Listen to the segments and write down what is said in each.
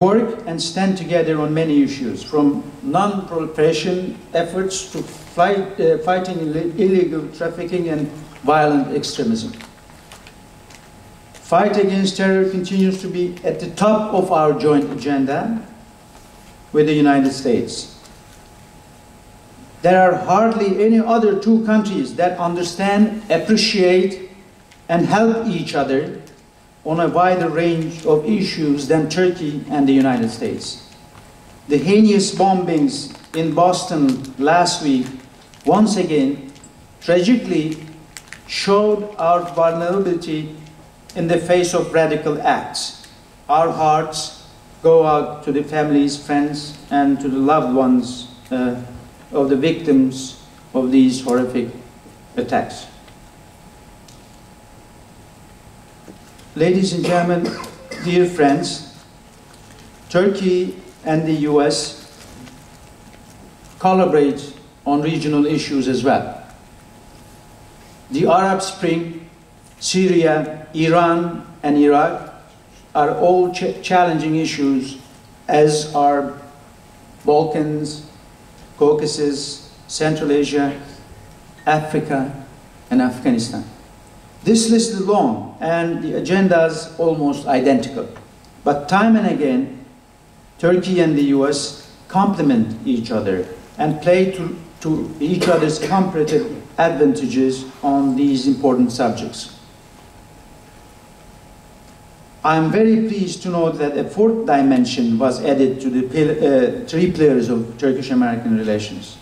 work and stand together on many issues, from non-proliferation efforts to fighting illegal trafficking and violent extremism. Fight against terror continues to be at the top of our joint agenda with the United States. There are hardly any other two countries that understand, appreciate, and help each other on a wider range of issues than Turkey and the United States. The heinous bombings in Boston last week once again tragically showed our vulnerability in the face of radical acts. Our hearts go out to the families, friends, and to the loved ones of the victims of these horrific attacks. Ladies and gentlemen, dear friends, Turkey and the US collaborate on regional issues as well. The Arab Spring, Syria, Iran, and Iraq are all challenging issues, as are Balkans, Caucasus, Central Asia, Africa, and Afghanistan. This list is long and the agendas almost identical. But time and again, Turkey and the US complement each other and play to each other's comparative advantages on these important subjects. I am very pleased to note that a fourth dimension was added to the three pillars of Turkish-American relations,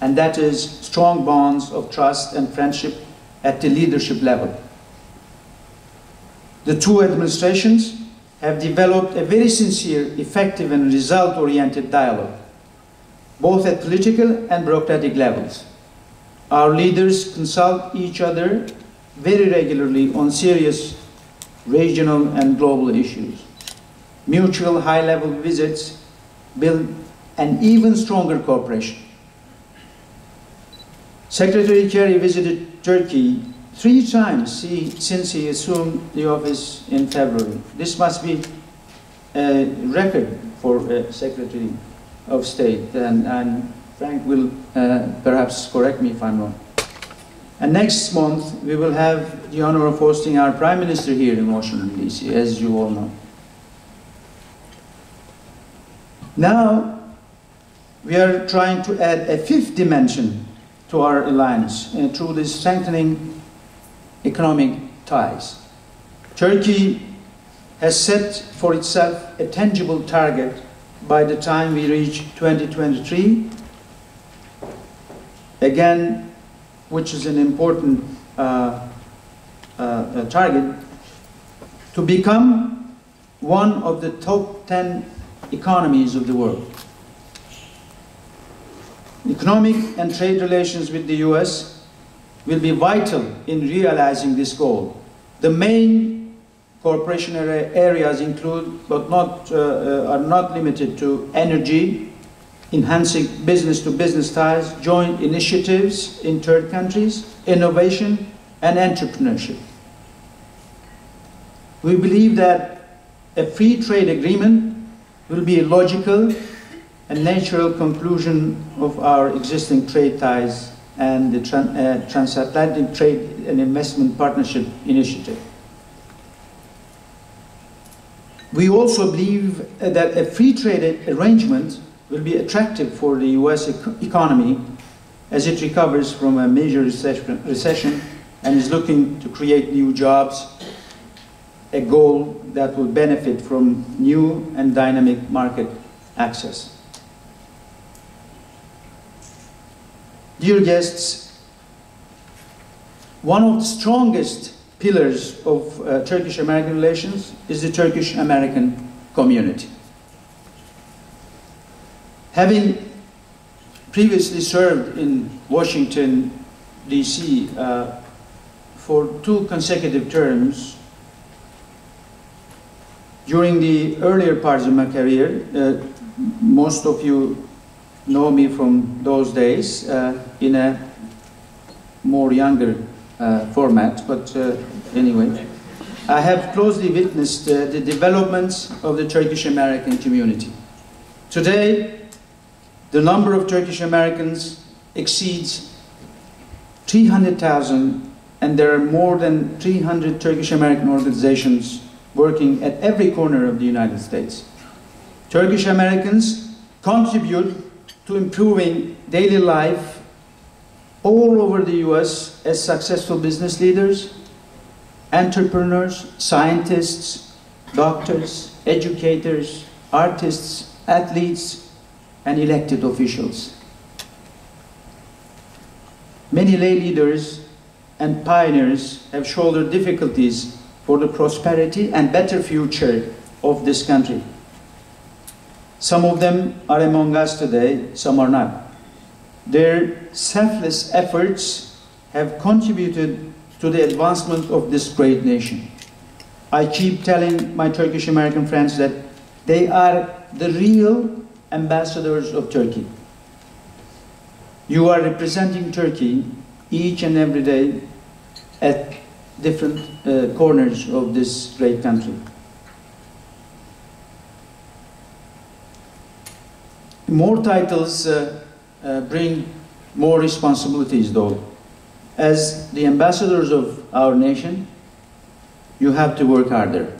and that is strong bonds of trust and friendship at the leadership level. The two administrations have developed a very sincere, effective, and result-oriented dialogue, both at political and bureaucratic levels. Our leaders consult each other very regularly on serious regional and global issues. Mutual high-level visits build an even stronger cooperation. Secretary Kerry visited Turkey 3 times since he assumed the office in February. This must be a record for a Secretary of State, and Frank will perhaps correct me if I'm wrong. And next month, we will have the honor of hosting our Prime Minister here in Washington, D.C., as you all know. Now, we are trying to add a fifth dimension to our alliance through the strengthening economic ties. Turkey has set for itself a tangible target by the time we reach 2023, again, which is an important target, to become one of the top 10 economies of the world. Economic and trade relations with the US will be vital in realizing this goal. The main cooperation areas include, but are not limited to, energy, enhancing business-to-business ties, joint initiatives in third countries, innovation, and entrepreneurship. We believe that a free trade agreement will be a logical and natural conclusion of our existing trade ties and the Transatlantic Trade and Investment Partnership Initiative. We also believe that a free trade arrangement will be attractive for the US economy as it recovers from a major recession and is looking to create new jobs, a goal that will benefit from new and dynamic market access. Dear guests, one of the strongest pillars of Turkish-American relations is the Turkish-American community. Having previously served in Washington, D.C. For 2 consecutive terms, during the earlier parts of my career, most of you know me from those days in a more younger format, but anyway. I have closely witnessed the developments of the Turkish American community. Today, the number of Turkish Americans exceeds 300,000, and there are more than 300 Turkish American organizations working at every corner of the United States. Turkish Americans contribute to improving daily life all over the US as successful business leaders, entrepreneurs, scientists, doctors, educators, artists, athletes, and elected officials. Many lay leaders and pioneers have shouldered difficulties for the prosperity and better future of this country. Some of them are among us today, some are not. Their selfless efforts have contributed to the advancement of this great nation. I keep telling my Turkish American friends that they are the real ambassadors of Turkey. You are representing Turkey each and every day at different corners of this great country. More titles bring more responsibilities, though. As the ambassadors of our nation, you have to work harder.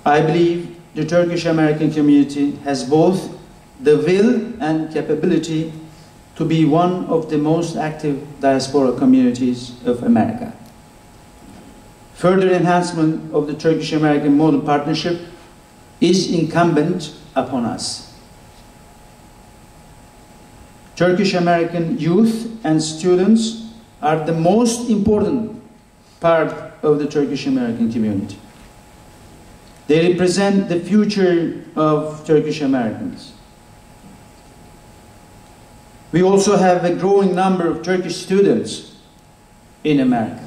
I believe the Turkish American community has both the will and capability to be one of the most active diaspora communities of America. Further enhancement of the Turkish-American model partnership is incumbent upon us. Turkish-American youth and students are the most important part of the Turkish-American community. They represent the future of Turkish Americans. We also have a growing number of Turkish students in America.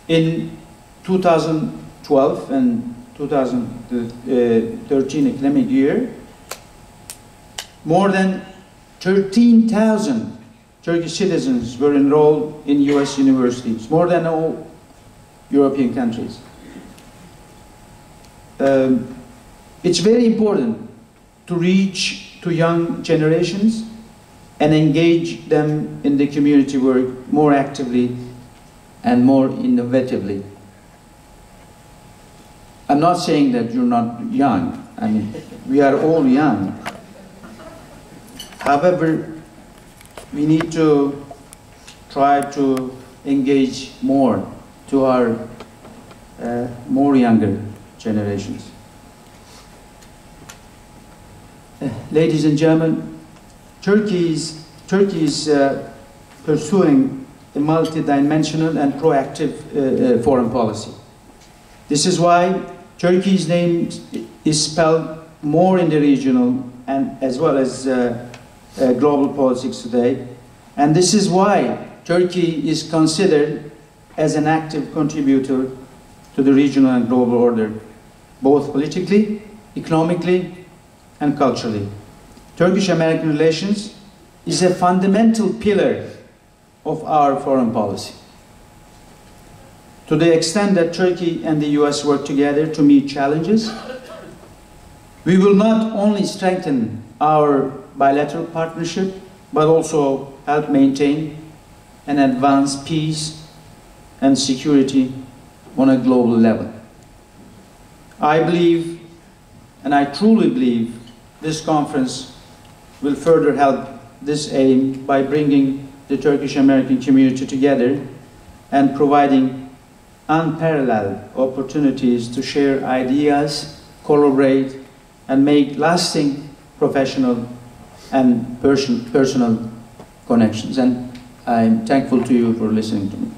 In 2012 and 2013 academic year, more than 13,000 Turkish citizens were enrolled in US universities, more than all European countries. It's very important to reach to young generations and engage them in the community work more actively and more innovatively. I'm not saying that you're not young. I mean, we are all young. However, we need to try to engage more to our more younger generations. Ladies and gentlemen, Turkey is pursuing a multidimensional and proactive foreign policy. This is why Turkey's name is spelled more in the regional and as well as global politics today. And this is why Turkey is considered as an active contributor to the regional and global order, both politically, economically, and culturally. Turkish-American relations is a fundamental pillar of our foreign policy. To the extent that Turkey and the US work together to meet challenges, we will not only strengthen our bilateral partnership, but also help maintain and advance peace and security on a global level. I believe, and I truly believe, this conference will further help this aim by bringing the Turkish-American community together and providing unparalleled opportunities to share ideas, collaborate, and make lasting professional and personal connections. And I'm thankful to you for listening to me.